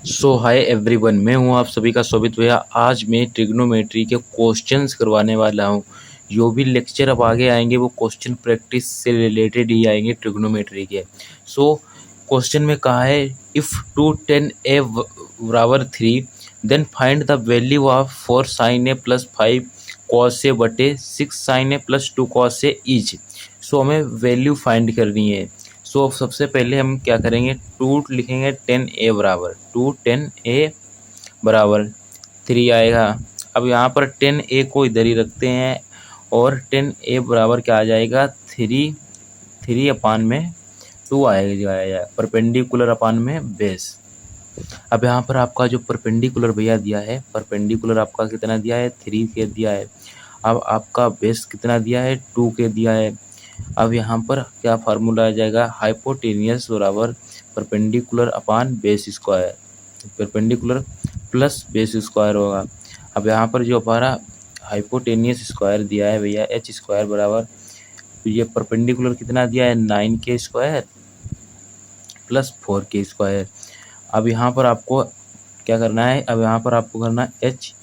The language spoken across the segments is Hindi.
सो हाय एवरीवन, मैं हूं आप सभी का शोभित भैया। आज मैं ट्रिग्नोमेट्री के क्वेश्चंस करवाने वाला हूं। जो भी लेक्चर अब आगे आएंगे वो क्वेश्चन प्रैक्टिस से रिलेटेड ही आएंगे ट्रिग्नोमेट्री के। सो क्वेश्चन में कहा है इफ 2tan a बराबर 3 then find the value of 4 sin a plus 5 cos a बटे 6 sin a plus 2 cos a is. So हमें वैल्यू फाइंड करनी है। सो सबसे पहले हम क्या करेंगे, 2 लिखेंगे 10a बराबर 3 आएगा। अब यहाँ पर 10a को इधर ही रखते हैं और 10a बराबर क्या आ जाएगा, 3 अपान में 2 आएगा, परपेंडिकुलर अपान में बेस। अब यहाँ पर आपका जो परपेंडिकुलर भैया दिया है, परपेंडिकुलर आपका कितना दिया है, 3 के दिया है। अब आपका बेस कितना दिया है, 2 के दिया है। अब यहाँ पर क्या फार्मूला आ जाएगा, हाइपोटेनियस बराबर परपेंडिकुलर अपान base square, perpendicular plus base square होगा। अब यहाँ पर जो हमारा हाइपोटेनियस स्क्वायर दिया है भैया, एच स्क्वायर बराबर, ये परपेंडिकुलर कितना दिया है, 9 के स्क्वायर प्लस 4 के स्क्वायर। अब यहाँ पर आपको क्या करना है, अब यहाँ पर आपको करना है एच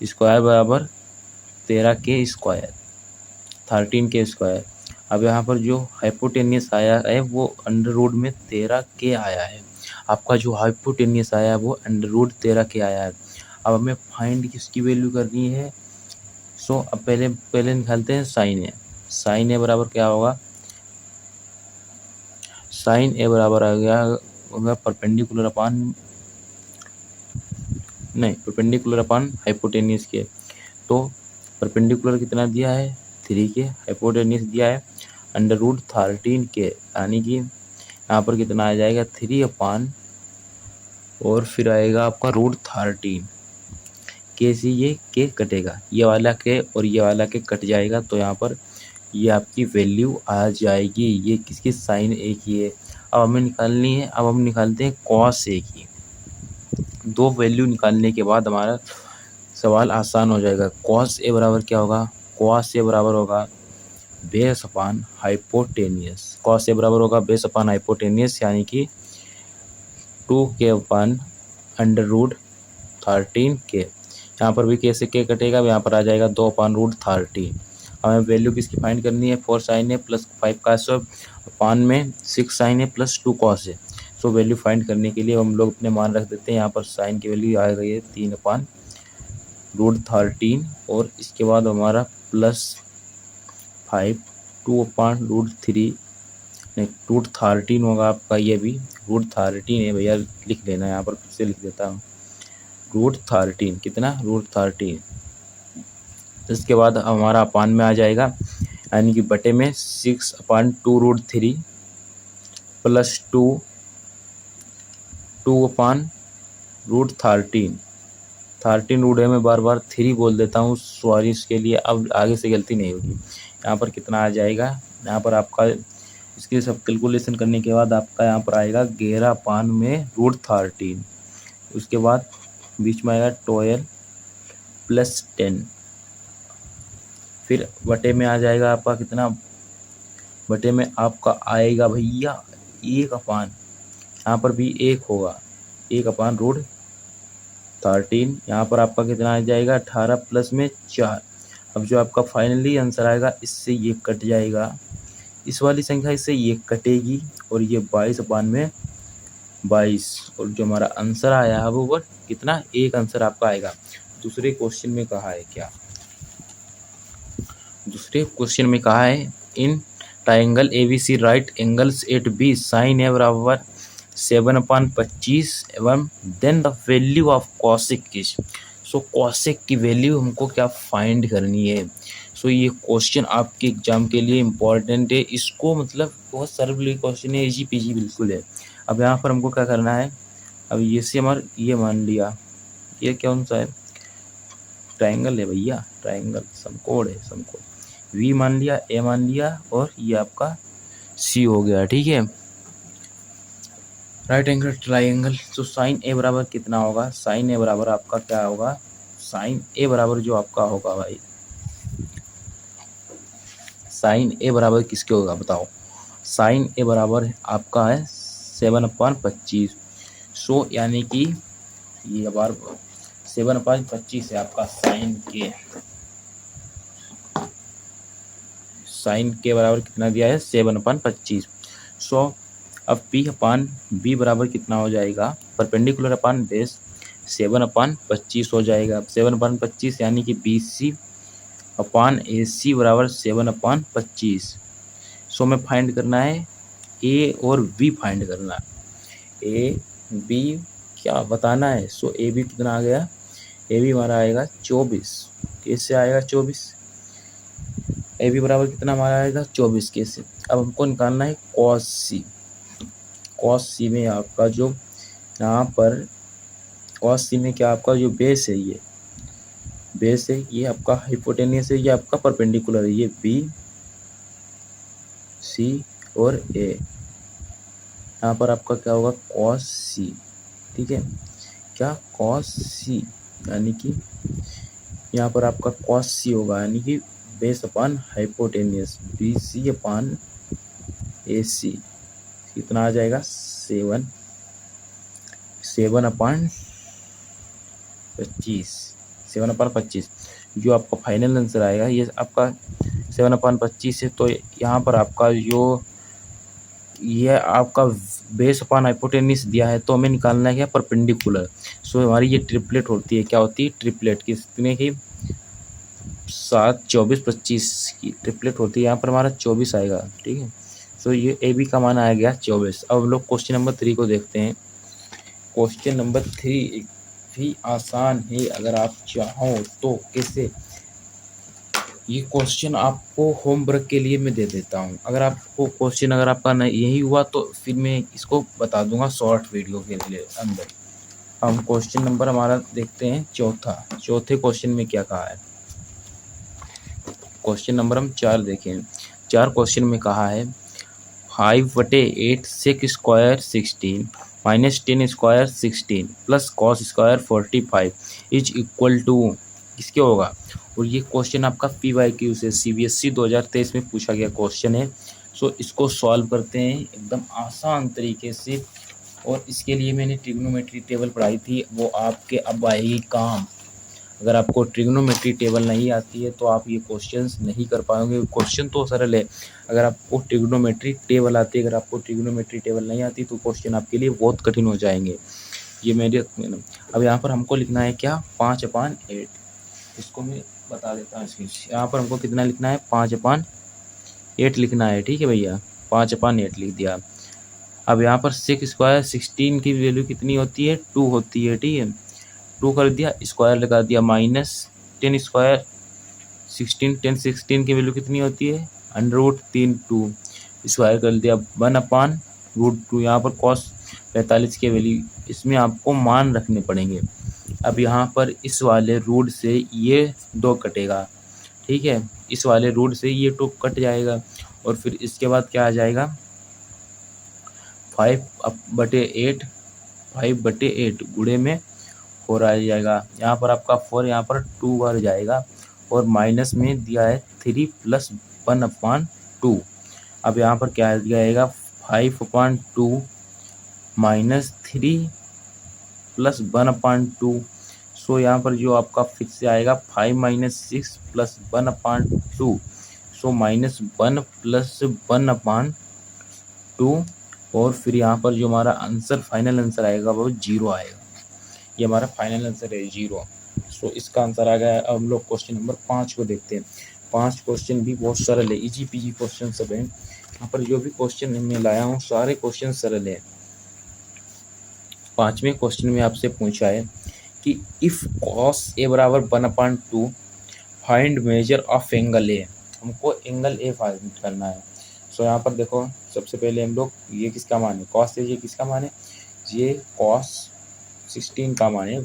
स्क्वायर बराबर 13 के स्क्वायर, 13 के स्क्वायर। अब यहाँ पर जो हाइपोटेनियस आया है वो अंडर रूट में 13 के आया है। आपका जो हाइपोटेनियस आया है वो अंडर रूट 13 के आया है। अब हमें फाइंड किसकी वैल्यू करनी है। सो अब पहले निकालते हैं साइन ए। साइन ए बराबर क्या होगा, साइन ए बराबर आ गया होगा परपेंडिकुलर अपान, नहीं परपेंडिकुलर अपान हाइपोटेनियस के। तो परपेंडिकुलर कितना दिया है, 3 के, हाइपोटेनियस दिया है अंडर रूट 13 के, यानी कि यहाँ पर कितना आ जाएगा, 3 अपान और फिर आएगा आपका रूट 13 के से ये के कटेगा, ये वाला के और ये वाला के कट जाएगा, तो यहाँ पर ये आपकी वैल्यू आ जाएगी। ये किसकी, साइन ए की है। अब हमें निकालनी है, अब हम निकालते हैं कॉस ए की। दो वैल्यू निकालने के बाद हमारा सवाल आसान हो जाएगा। कॉस ए बराबर क्या होगा, कॉस ए बराबर होगा base upon hypotenuse. Cos A बराबर होगा बेस अपान हाइपोटेनियस, यानी कि 2 के अपान अंडर रूट 13 के। यहाँ पर भी कैसे के कटेगा, यहाँ पर आ जाएगा 2 अपान रूट 13। हमें वैल्यू किसकी फाइंड करनी है, 4 साइन ए प्लस 5 cos ए अपान में 6 साइन ए प्लस 2 cos ए। सो वैल्यू फाइंड करने के लिए हम लोग अपने मान रख देते हैं। यहाँ पर साइन की वैल्यू आ गई है 3 अपान रूट 13 और इसके बाद हमारा प्लस 5, 2 अपान रूट 3, नहीं रूट 13 होगा आपका, ये भी रूट 13 है भैया, लिख लेना, यहाँ पर फिर से लिख देता हूँ रूट 13, कितना रूट 13। इसके बाद हमारा अपान में आ जाएगा, यानी कि बटे में 6 upon 2 root 3 plus 2 upon root 13 root है, मैं बार बार 3 बोल देता हूँ, सॉरी इसके लिए, अब आगे से गलती नहीं होगी। यहाँ पर कितना आ जाएगा, यहाँ पर आपका इसके सब कैलकुलेशन करने के बाद आपका यहाँ पर आएगा 11 अपान में रूट 13। उसके बाद बीच में आएगा 12 प्लस 10, फिर बटे में आ जाएगा आपका कितना, बटे में आपका आएगा भैया 1 अपान, यहाँ पर भी 1 होगा, 1 अपान रूट 13। यहाँ पर आपका कितना आ जाएगा, 18 प्लस में 4। अब जो आपका फाइनली आंसर आएगा, इससे ये कट जाएगा, इस वाली संख्या इससे ये कटेगी और ये 22 अपान में 22, और जो हमारा आंसर आया है वो कितना, 1 आंसर आपका आएगा। दूसरे क्वेश्चन में कहा है क्या, दूसरे क्वेश्चन में कहा है in triangle ABC right angles at B sine A बराबर 7/25 एवं then the value of cosec is. So cosec की वैल्यू हमको क्या फाइंड करनी है। सो ये क्वेश्चन आपके एग्जाम के लिए इम्पोर्टेंट है, इसको मतलब बहुत सरल क्वेश्चन है, इजी पीजी बिल्कुल है। अब यहाँ पर हमको क्या करना है, अब ये से हमारा ये मान लिया, ये कौन सा है, ट्राइंगल है भैया, ट्राइंगल समकोण है, समकोण वी मान लिया, ए मान लिया और ये आपका सी हो गया, ठीक है, राइट एंगल ट्राइंगल। तो साइन ए बराबर कितना होगा, साइन ए बराबर आपका क्या होगा, साइन ए बराबर जो आपका होगा भाई, साइन ए बराबर किसके होगा बताओ, साइन ए बराबर आपका है 7/25। सो यानी कि ये बार 7/25 है आपका साइन के बराबर कितना दिया है 7/25। सो अब P/B बराबर कितना हो जाएगा, परपेंडिकुलर अपान बेस 7/25 हो जाएगा। 7/25 यानी कि BC/AC बराबर 7/25। सो हमें फाइंड करना है A और B फाइंड करना है। A B क्या बताना है। सो AB कितना आ गया, AB हमारा आएगा 24। कैसे आएगा 24, AB बराबर कितना हमारा आएगा 24 कैसे। अब हमको निकालना है cos C। cos C में आपका जो यहाँ पर cos C में क्या आपका जो बेस है, ये बेस है, ये आपका हाइपोटेनियस है, ये आपका परपेंडिकुलर है, ये B C और A। यहाँ पर आपका क्या होगा cos C, ठीक है, क्या cos C यानी कि यहाँ पर आपका cos C होगा यानी कि बेस अपान हाइपोटेनियस BC अपान AC कितना आ जाएगा 7/25 जो आपका फाइनल आंसर आएगा ये आपका 7/25 है। तो यहाँ पर आपका जो ये आपका बेस अपान हाइपोटेनियस दिया है तो हमें निकालना है क्या परपेंडिकुलर। सो हमारी ये ट्रिपलेट होती है, क्या होती है ट्रिपलेट, कितने की 7 24 25 की ट्रिपलेट होती है। यहाँ पर हमारा 24 आएगा, ठीक है। सो ये AB का मान आ गया 24। अब हम लोग क्वेश्चन नंबर 3 को देखते हैं। क्वेश्चन नंबर 3 भी आसान है, अगर आप चाहो तो। कैसे, ये क्वेश्चन आपको होमवर्क के लिए मैं दे देता हूँ। अगर आपको क्वेश्चन अगर आपका नहीं यही हुआ तो फिर मैं इसको बता दूंगा शॉर्ट वीडियो के लिए अंदर। हम क्वेश्चन नंबर हमारा देखते हैं चौथे क्वेश्चन में क्या कहा है। क्वेश्चन नंबर हम 4 देखें। 4 क्वेश्चन में कहा है 5/8 sec square 16 minus 10 square 16 plus cos square 45 is equal to किसके होगा। और ये क्वेश्चन आपका PYQ से CBSE 2023 में पूछा गया क्वेश्चन है। सो इसको सॉल्व करते हैं एकदम आसान तरीके से। और इसके लिए मैंने ट्रिग्नोमेट्री टेबल पढ़ाई थी, वो आपके अब आएगी काम। अगर आपको ट्रिग्नोमेट्री टेबल नहीं आती है तो आप ये क्वेश्चंस नहीं कर पाओगे। क्वेश्चन तो सरल है, अगर आपको ट्रिग्नोमेट्री टेबल आती है, अगर आपको ट्रिग्नोमेट्री टेबल नहीं आती तो क्वेश्चन आपके लिए बहुत कठिन हो जाएंगे। ये मेरे अब यहाँ पर हमको लिखना है क्या 5/8। इसको मैं बता देता हूँ। यहाँ पर हमको कितना लिखना है 5/8 लिखना है, ठीक है भैया। 5/8 लिख दिया। अब यहाँ पर सेक स्क्वायर 16 की वैल्यू कितनी होती है 2 होती है, ठीक है। 2 कर दिया, स्क्वायर लगा दिया, माइनस 10 स्क्वायर 16 10 16 की वैल्यू कितनी होती है √3 2 स्क्वायर कर दिया 1/√2। यहाँ पर कॉस 45 की वैल्यू, इसमें आपको मान रखने पड़ेंगे। अब यहाँ पर इस वाले रूट से ये 2 कटेगा, ठीक है, इस वाले रूट से ये 2 कट जाएगा। और फिर इसके बाद क्या आ जाएगा 5/8 गुणे में 4 आ जाएगा। यहाँ पर आपका 4 यहाँ पर 2 बार जाएगा और माइनस में दिया है 3 + 1/2। अब यहाँ पर क्या जाएगा 5/2 माइनस 3 + 1/2। सो यहाँ पर जो आपका फिक्स से आएगा 5 - 6 + 1/2। सो -1 + 1/2। और फिर यहाँ पर जो हमारा आंसर फाइनल आंसर आएगा वो 0 आएगा। ये हमारा फाइनल आंसर है 0। सो इसका आंसर आ गया। अब हम लोग क्वेश्चन नंबर 5 को देखते हैं। 5 क्वेश्चन भी बहुत सरल है, इजी पीजी क्वेश्चन सब हैं। यहाँ पर जो भी क्वेश्चन मैं लाया हूँ सारे क्वेश्चन सरल है। 5वें क्वेश्चन में आपसे पूछा है कि इफ cos A बराबर 1/2 find measure of angle A। हमको एंगल A फाइंड करना है। सो यहाँ पर देखो सबसे पहले हम लोग ये किसका मान है cos A, ये किसका मान है, ये cos 16 का मान है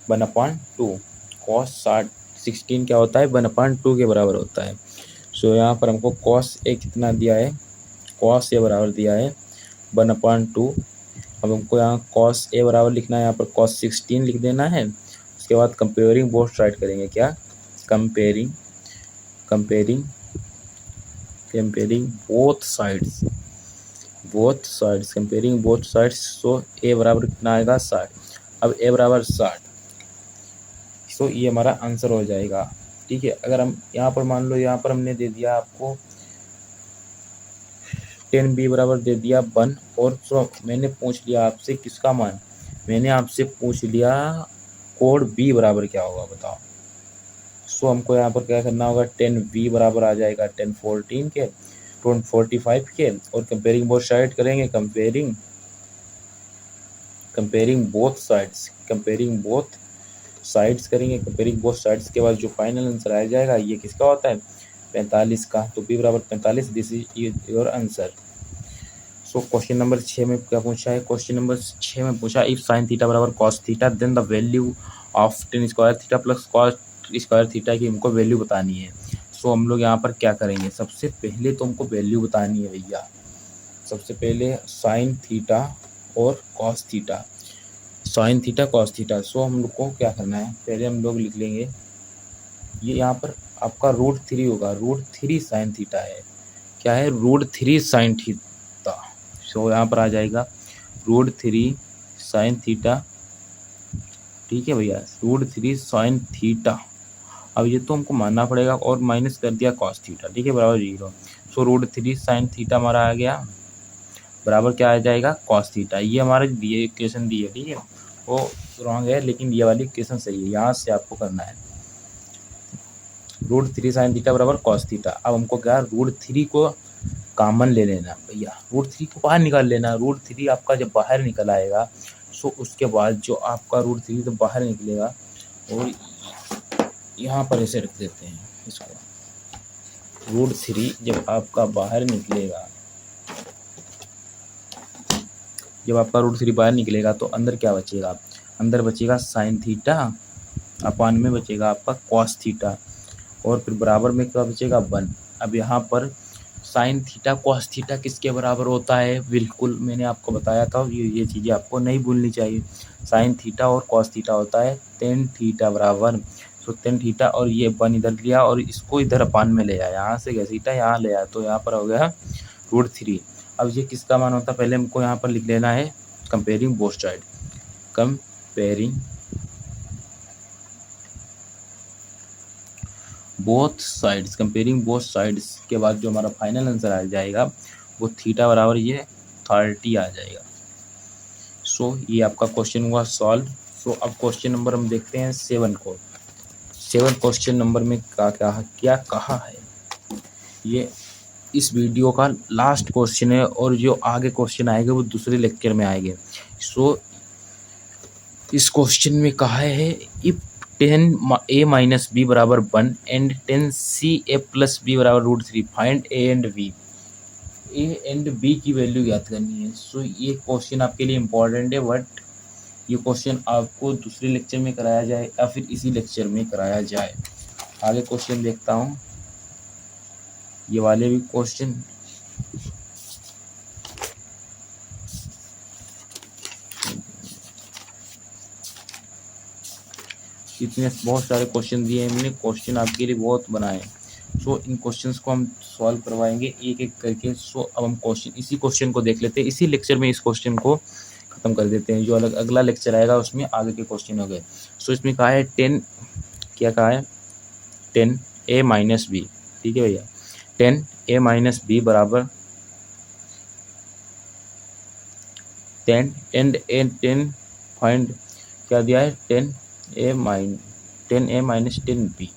1/2। cos 16 क्या होता है 1/2 के बराबर होता है। सो यहाँ पर हमको cos A कितना दिया है, cos A बराबर दिया है 1/2। अब हमको यहाँ cos A बराबर लिखना है, यहाँ पर cos 16 लिख देना है। उसके बाद कंपेयरिंग बोथ साइड करेंगे, क्या comparing both sides comparing both sides. So A बराबर कितना आएगा 60। अब ए बराबर 60, सो ये हमारा आंसर हो जाएगा। ठीक है, अगर हम यहाँ पर मान लो, यहाँ पर हमने दे दिया आपको 10b बराबर दे दिया 1, और सो मैंने पूछ लिया आपसे किसका मान, मैंने आपसे पूछ लिया कोड b बराबर क्या होगा बताओ। सो हमको यहाँ पर क्या करना होगा, 10v बराबर आ जाएगा 1014 के, 1045 के, और कंपेयरिंग बोथ साइड करेंगे, कंपेयरिंग बोथ साइड्स करेंगे, कंपेयरिंग बोथ साइड्स के बाद जो फाइनल आंसर आ जाएगा ये किसका होता है, 45 का। तो b बराबर 45, this is your answer. So question number 6 में क्या पूछा है, क्वेश्चन नंबर 6 में पूछा इफ साइन थीटा बराबर cos theta then the value of tan square theta plus cos square theta की हमको वैल्यू बतानी है। सो हम लोग यहाँ पर क्या करेंगे, सबसे पहले तो हमको वैल्यू बतानी है भैया। सबसे पहले साइन थीटा और cos theta, sine theta cos theta. So हम लोग को क्या करना है, पहले हम लोग लिख लेंगे, ये यहाँ पर आपका √3 होगा, √3 साइन थीटा है, क्या है, √3 साइन थीटा। सो यहाँ पर आ जाएगा √3 साइन थीटा। ठीक है भैया, √3 साइन थीटा। अब ये तो हमको मानना पड़ेगा, और माइनस कर दिया कॉस थीटा, ठीक है, बराबर 0। सो √3 साइन थीटा हमारा आ गया, बराबर क्या आ जाएगा, कॉस थीटा। ये हमारे दिए इक्वेशन दी है, ठीक है, वो रॉन्ग है लेकिन ये वाली इक्वेशन सही है, यहाँ से आपको करना है √3 साइन थीटा बराबर कॉस थीटा। अब हमको क्या, √3 को कॉमन ले लेना भैया, √3 को बाहर निकाल लेना। √3 आपका जब बाहर निकल आएगा, सो उसके बाद जो आपका √3 तो बाहर निकलेगा, और यहाँ पर ऐसे रख देते हैं इसको, √3 जब आपका बाहर निकलेगा, जब आपका √3 बाहर निकलेगा तो अंदर क्या बचेगा, अंदर बचेगा साइन थीटा, अपान में बचेगा आपका कॉस थीटा, और फिर बराबर में क्या बचेगा 1। अब यहाँ पर साइन थीटा कॉस थीटा किसके बराबर होता है, बिल्कुल मैंने आपको बताया था, ये चीज़ें आपको नहीं भूलनी चाहिए। साइन थीटा और कॉस थीटा होता है टेन थीटा बराबर, सो टेन थीटा, और ये 1 इधर लिया और इसको इधर अपान में ले आया, यहाँ से गया थीटा यहाँ ले आया, तो यहाँ पर हो गया √3। अब ये किसका मान होता है, पहले हमको यहाँ पर लिख लेना है comparing both side, comparing both sides के बाद जो हमारा फाइनल आंसर आ जाएगा वो थीटा बराबर ये 30 आ जाएगा। सो ये आपका क्वेश्चन हुआ सॉल्व। सो अब क्वेश्चन नंबर हम देखते हैं 7 को। 7 क्वेश्चन नंबर में क्या कहा है, ये इस वीडियो का लास्ट क्वेश्चन है, और जो आगे क्वेश्चन आएंगे वो दूसरे लेक्चर में आएंगे। सो इस क्वेश्चन में कहा है इफ 10a माइनस b बराबर 1 एंड 10ca प्लस b बराबर √3 फाइंड a एंड b की वैल्यू ज्ञात करनी है। सो ये क्वेश्चन आपके लिए इम्पोर्टेंट है, बट ये क्वेश्चन आपको दूसरे लेक्चर में कराया जाए या फिर इसी लेक्चर में कराया जाए। आगे क्वेश्चन देखता हूँ, ये वाले भी क्वेश्चन इतने बहुत सारे क्वेश्चन दिए हैं हमने, क्वेश्चन आपके लिए बहुत बनाए। सो इन क्वेश्चंस को हम सॉल्व करवाएंगे एक एक करके। सो अब हम इसी क्वेश्चन को देख लेते हैं, इसी लेक्चर में इस क्वेश्चन को खत्म कर देते हैं, जो अगला लेक्चर आएगा उसमें आगे के क्वेश्चन हो गए। सो इसमें कहा है 10 क्या कहा है 10a माइनस बी, ठीक है भैया, 10a माइनस बी बराबर 10 एंड 10 फाइंड क्या दिया है 10a माइनस 10b,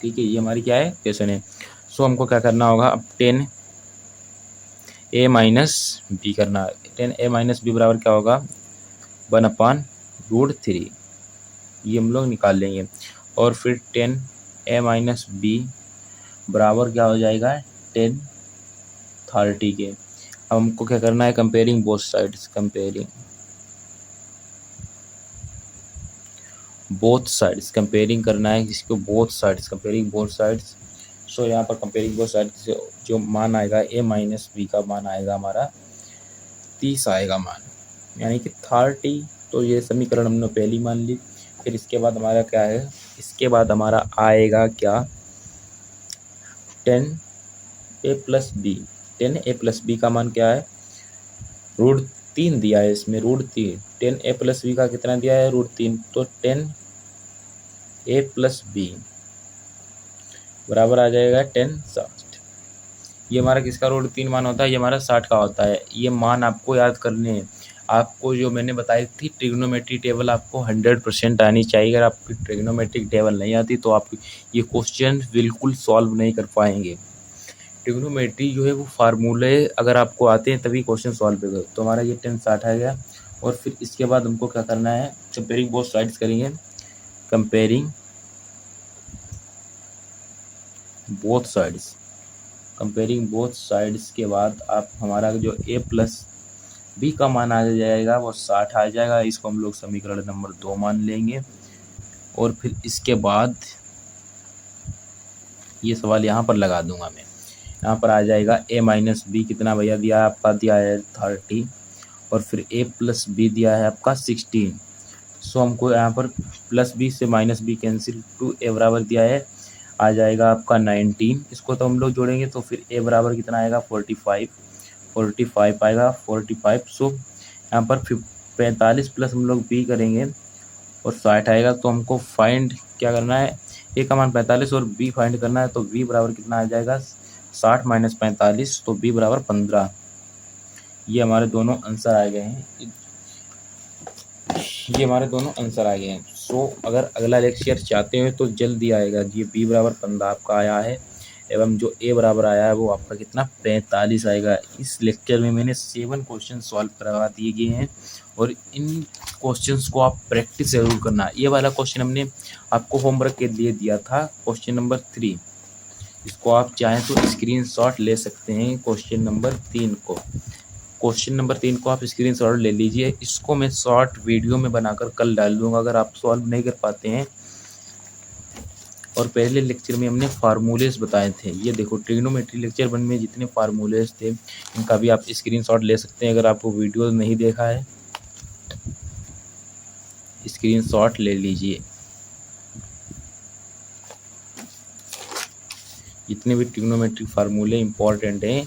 ठीक है, ये हमारी क्या है क्वेश्चन है। सो हमको क्या करना होगा, अब 10a माइनस बी करना है। 10a माइनस बी बराबर क्या होगा 1/√3, ये हम लोग निकाल लेंगे, और फिर 10a माइनस बी बराबर क्या हो जाएगा 10/30 के। अब हमको क्या करना है कंपेयरिंग बोथ साइड्स, कंपेयरिंग करना है इसको, both sides, comparing both sides. So यहाँ पर कंपेयरिंग बोथ साइड्स जो मान आएगा a माइनस बी का मान आएगा हमारा 30 आएगा मान, यानी कि 30। तो ये समीकरण हमने पहली मान ली। फिर इसके बाद हमारा क्या है, इसके बाद हमारा आएगा क्या 10a प्लस बी का मान क्या है 3 दिया है इसमें, √3। 10a+b का कितना दिया है, √3। तो 10a+b बराबर आ जाएगा 1060। ये हमारा किसका √3 मान होता है, ये हमारा 60 का होता है। ये मान आपको याद करने हैं। आपको जो मैंने बताई थी ट्रिग्नोमेट्री टेबल आपको 100% आनी चाहिए। अगर आपकी ट्रिग्नोमेट्रिक टेबल नहीं आती तो आप ये क्वेश्चन बिल्कुल सॉल्व नहीं कर पाएंगे। ट्रिग्नोमेट्री जो है वो फार्मूले अगर आपको आते हैं तभी क्वेश्चन सॉल्व होगा। तो हमारा ये 1060 आ गया। और फिर इसके बाद हमको क्या करना है, कंपेयरिंग बोथ साइड्स करेंगे। कंपेयरिंग बोथ साइड्स के बाद आप हमारा जो a+b का मान आ जाएगा वो 60 आ जाएगा। इसको हम लोग समीकरण नंबर 2 मान लेंगे। और फिर इसके बाद ये सवाल यहाँ पर लगा दूंगा मैं। यहाँ पर आ जाएगा a-b कितना भैया दिया है आपका, दिया है 30। और फिर a+b दिया है आपका 16। सो हमको यहाँ पर +b से -b कैंसिल, 2a बराबर दिया है, आ जाएगा आपका 19। इसको तो हम लोग जोड़ेंगे तो फिर a बराबर कितना आएगा, 45 आएगा, 45। सो यहाँ पर 45 प्लस हम लोग b करेंगे और 60 आएगा। तो हमको फाइंड क्या करना है, a का मान 45 और b फाइंड करना है। तो b बराबर कितना आ जाएगा, 60 - 45, तो b बराबर 15। ये हमारे दोनों आंसर आ गए हैं। सो अगर अगला लेक्चर चाहते हो तो जल्दी आएगा। ये b बराबर 15 आपका आया है एवं जो a बराबर आया है वो आपका कितना, 45 आएगा। इस लेक्चर में मैंने 7 क्वेश्चन सॉल्व करवा दिए गए हैं और इन क्वेश्चंस को आप प्रैक्टिस जरूर करना। ये वाला क्वेश्चन हमने आपको होमवर्क के लिए दिया था, क्वेश्चन नंबर 3। इसको आप चाहें तो स्क्रीनशॉट ले सकते हैं। क्वेश्चन नंबर 3 को आप स्क्रीनशॉट ले लीजिए। इसको मैं शॉर्ट वीडियो में बनाकर कल डाल दूंगा अगर आप सॉल्व नहीं कर पाते हैं। और पहले लेक्चर में हमने फार्मूलेस बताए थे। ये देखो ट्रिग्नोमेट्री लेक्चर 1 में जितने फार्मूलेस थे इनका भी आप स्क्रीनशॉट ले सकते हैं। अगर आपको वीडियो नहीं देखा है स्क्रीनशॉट ले लीजिए। जितने भी ट्रिग्नोमेट्री फार्मूले इंपॉर्टेंट हैं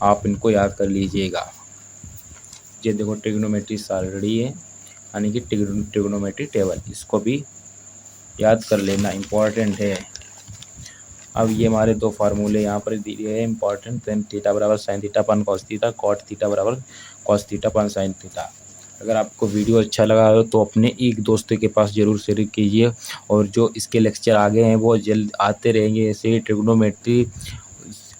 आप इनको याद कर लीजिएगा। ये देखो ट्रिग्नोमेट्री सारणी है यानी कि ट्रिग्नोमेट्री टेबल, इसको भी याद कर लेना, इम्पॉर्टेंट है। अब ये हमारे 2 फार्मूले यहाँ पर दिए हैं इंपॉर्टेंट। टेन थीटा बराबर साइन थीटा अपन कॉस थीटा, कॉट थीटा बराबर कॉस थीटा अपन साइन थीटा। अगर आपको वीडियो अच्छा लगा हो तो अपने एक दोस्त के पास ज़रूर शेयर कीजिए। और जो इसके लेक्चर आगे हैं वो जल्द आते रहेंगे। ऐसे ही ट्रिग्नोमेट्री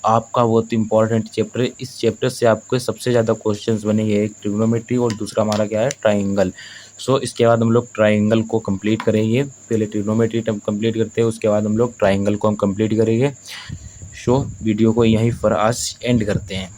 आपका बहुत इंपॉर्टेंट चैप्टर है। इस चैप्टर से आपके सबसे ज़्यादा क्वेश्चंस बनेंगे, एक ट्रिग्नोमेट्री और दूसरा हमारा क्या है, ट्राइंगल। सो इसके बाद हम लोग ट्राइंगल को कंप्लीट करेंगे। पहले ट्रिग्नोमेट्री कंप्लीट करते हैं, उसके बाद हम लोग ट्राइंगल को हम कंप्लीट करेंगे। सो वीडियो को यहीं पर आज एंड करते हैं।